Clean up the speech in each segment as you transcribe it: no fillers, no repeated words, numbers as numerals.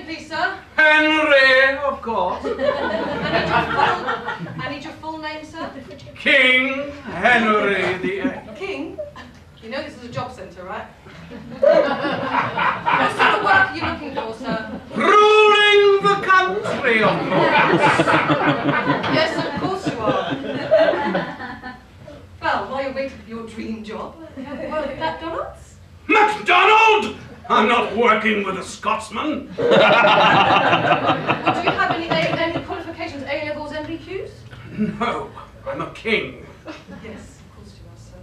please, sir? Henry, of course. I need your full name, sir? King Henry VIII. King? You know this is a job centre, right? What sort of work are you looking for, sir? Ruling the country, of course. Yes, of course you are. Well, while you're waiting for your dream job, have you heard of McDonald's? MacDonald! I'm not working with a Scotsman. Well, do you have any qualifications, A-levels, NVQs? No, I'm a king. Yes, of course you are, sir.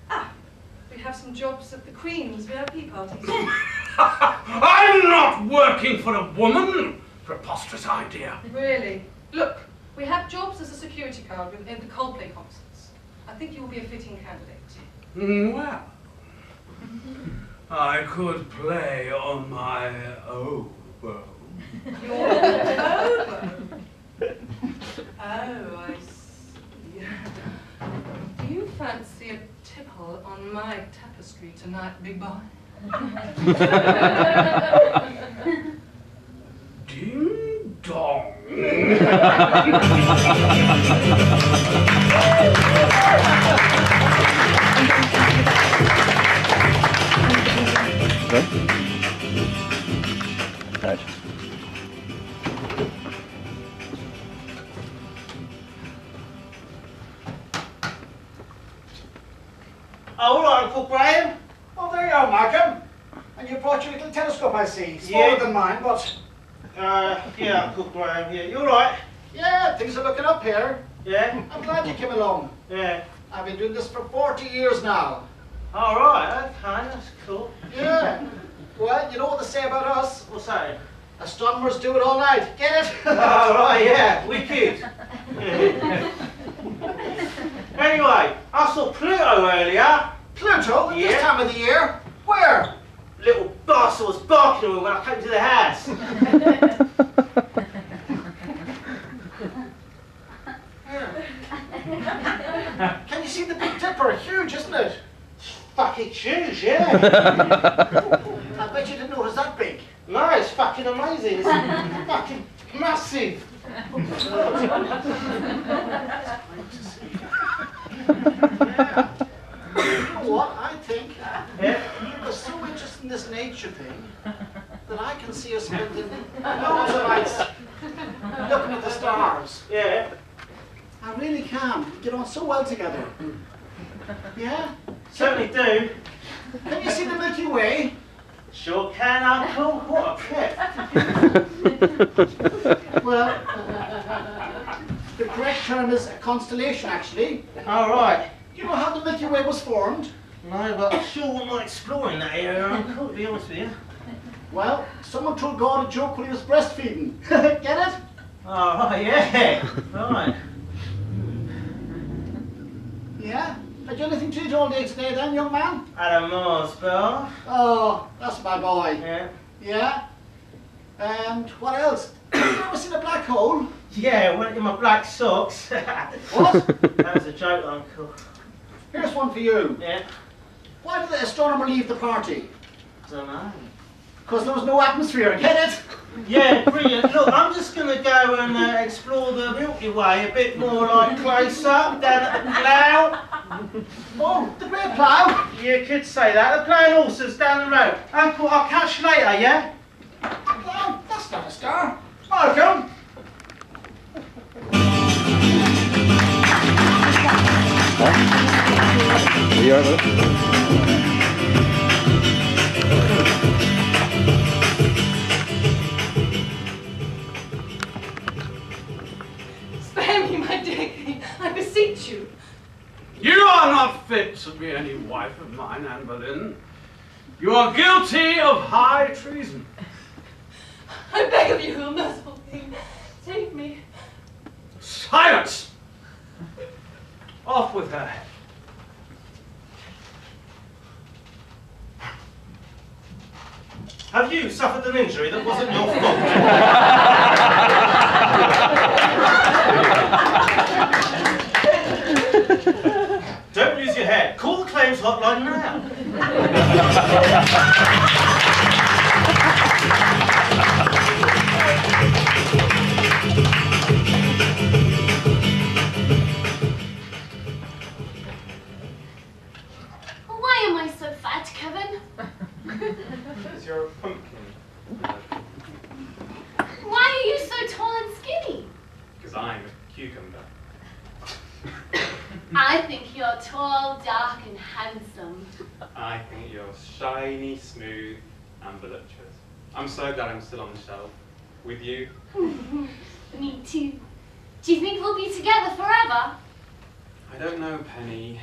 Ah, we have some jobs at the Queen's VIP parties. I'm not working for a woman. Preposterous idea. Really? Look, we have jobs as a security guard in the Coldplay concerts. I think you will be a fitting candidate. Well, I could play on my oboe. Your oboe? Oh, I see. Do you fancy a tipple on my tapestry tonight, big boy? Ding dong. Right. Oh, all right, Uncle Graham. Oh, there you are, Malcolm. And you brought your little telescope, I see. Smaller than mine, but... Yeah, Uncle Graham, yeah. You all right? Yeah, things are looking up here. Yeah? I'm glad you came along. Yeah. I've been doing this for 40 years now. All right, okay, that's cool. Yeah. Well, you know what they say about us? What's that? Astronomers do it all night. Get it? All right, yeah, wicked. Anyway, I saw Pluto earlier. Pluto? At Yeah. this time of the year? Where? Little bastard was barking at me when I came to the house. Can you see the Big Dipper? Huge, isn't it? Fucking huge, yeah. I bet you didn't know it was that big. No, it's fucking amazing. It's fucking massive. Yeah. You know what? I think Yeah. we're so interested in this nature thing that I can see us spending loads of nights looking at the stars. Yeah. I really can. We get on so well together. Yeah? Certainly do. Can you see the Milky Way? Sure can, Uncle. What a pet. Well, the correct term is a constellation, actually. All right. Do you know how the Milky Way was formed? No, but I sure wouldn't like exploring that area, Uncle, to be honest with you. Well, someone told God a joke when he was breastfeeding. Get it? All right, yeah. Right. Yeah? Had you anything to eat all day today then, young man? At a Mars bar. Oh, that's my boy. Yeah. Yeah? And what else? Have you ever seen a black hole? Yeah, went in my black socks. What? That was a joke, Uncle. Here's one for you. Yeah. Why did the astronomer leave the party? Don't know. Because there was no atmosphere, get it? Yeah, brilliant. Look, I'm just going to go and explore the Milky Way a bit more like close up, down at the plough. Oh, the great plough? You could say that. The ploughing horses down the road. Uncle, I'll catch you later, yeah? Plough? That's not a star. Welcome. Are you alright with it? Spare me, my dear king, I beseech you. You are not fit to be any wife of mine, Anne Boleyn. You are guilty of high treason. I beg of you, O merciful king, save me. Silence! Off with her head. Have you suffered an injury that wasn't your fault? Don't lose your head. Call the claims hotline now. because you're a pumpkin. Why are you so tall and skinny? Because I'm a cucumber. I think you're tall, dark, and handsome. I think you're shiny, smooth, and voluptuous. I'm so glad I'm still on the shelf with you. Me too. Do you think we'll be together forever? I don't know, Penny.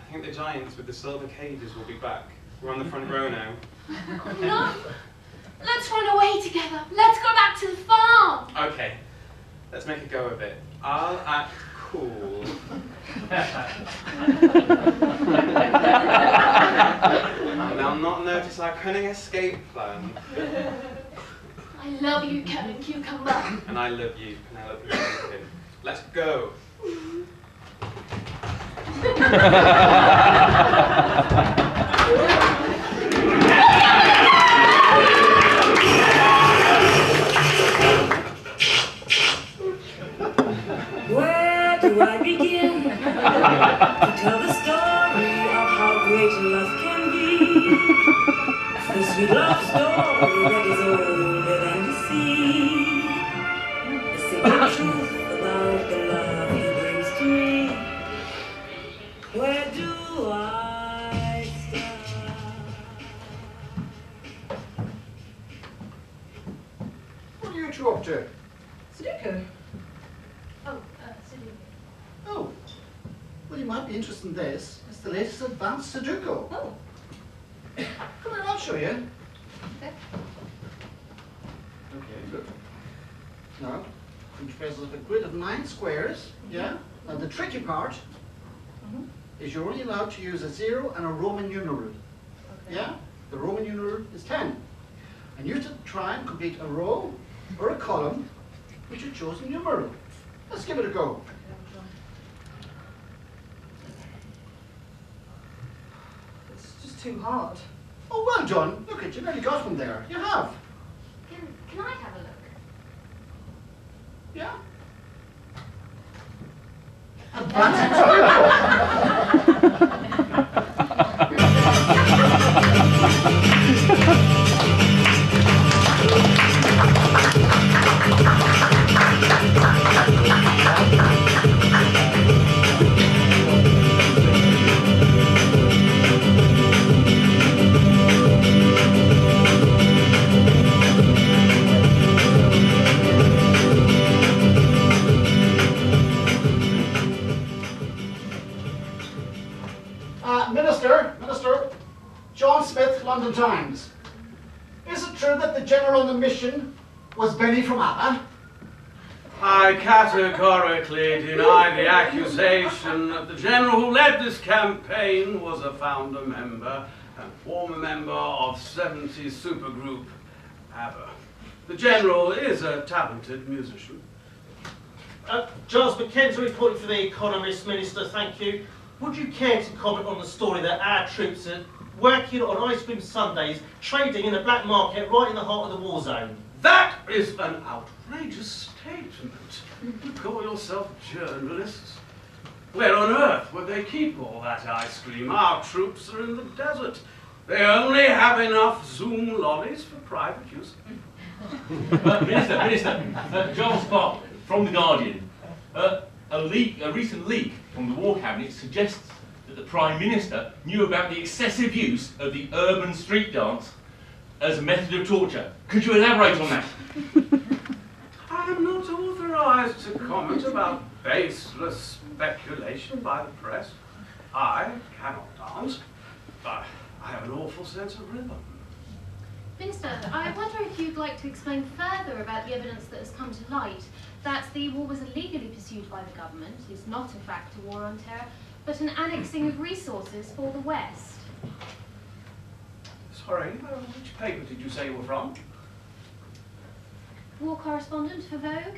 I think the giants with the silver cages will be back. We're on the front row now. No. Let's run away together. Let's go back to the farm. Okay, let's make a go of it. I'll act cool. And they'll not notice our cunning escape plan. I love you, Captain Cucumber. And I love you, Penelope Pumpkin. Let's go. Where do I begin to tell the story of how great love can be? The sweet love story that is older than the sea. The simple truth about the love he brings to me. Where do I start? What are you two up to? Sudoku. Oh, Sudoku. Oh, well, you might be interested in this. It's the latest advanced Sudoku. Oh. Come here, I'll show you. Okay. Okay, good. Now, each faces a grid of 9 squares. Yeah? Now, the tricky part is you're only allowed to use a 0 and a Roman numeral. Okay. Yeah? The Roman numeral is 10. And you have to try and complete a row or a column with your chosen numeral. Let's give it a go. It's just too hard. Oh, well done. Look at you, nearly got one there. You have. Can I have a look? Yeah? Advanced Minister, John Smith, London Times. Is it true that the general on the mission was Benny from ABBA? I categorically deny the accusation that the general who led this campaign was a founder member and former member of 70s supergroup ABBA. The general is a talented musician. Giles McKenzie reporting for The Economist, Minister, thank you. Would you care to comment on the story that our troops are working on ice cream sundaes, trading in the black market right in the heart of the war zone? That is an outrageous statement. You call yourself journalists? Where on earth would they keep all that ice cream? Our troops are in the desert. They only have enough Zoom lollies for private use. Minister, Giles Clark from The Guardian. A recent leak from the War Cabinet suggests that the Prime Minister knew about the excessive use of the urban street dance as a method of torture. Could you elaborate on that? I am not authorized to comment about baseless speculation by the press. I cannot dance. I have an awful sense of rhythm. Minister, I wonder if you'd like to explain further about the evidence that has come to light that the war was illegally pursued by the government, is not in fact a war on terror, but an annexing of resources for the West. Sorry, which paper did you say you were from? War correspondent for Vogue?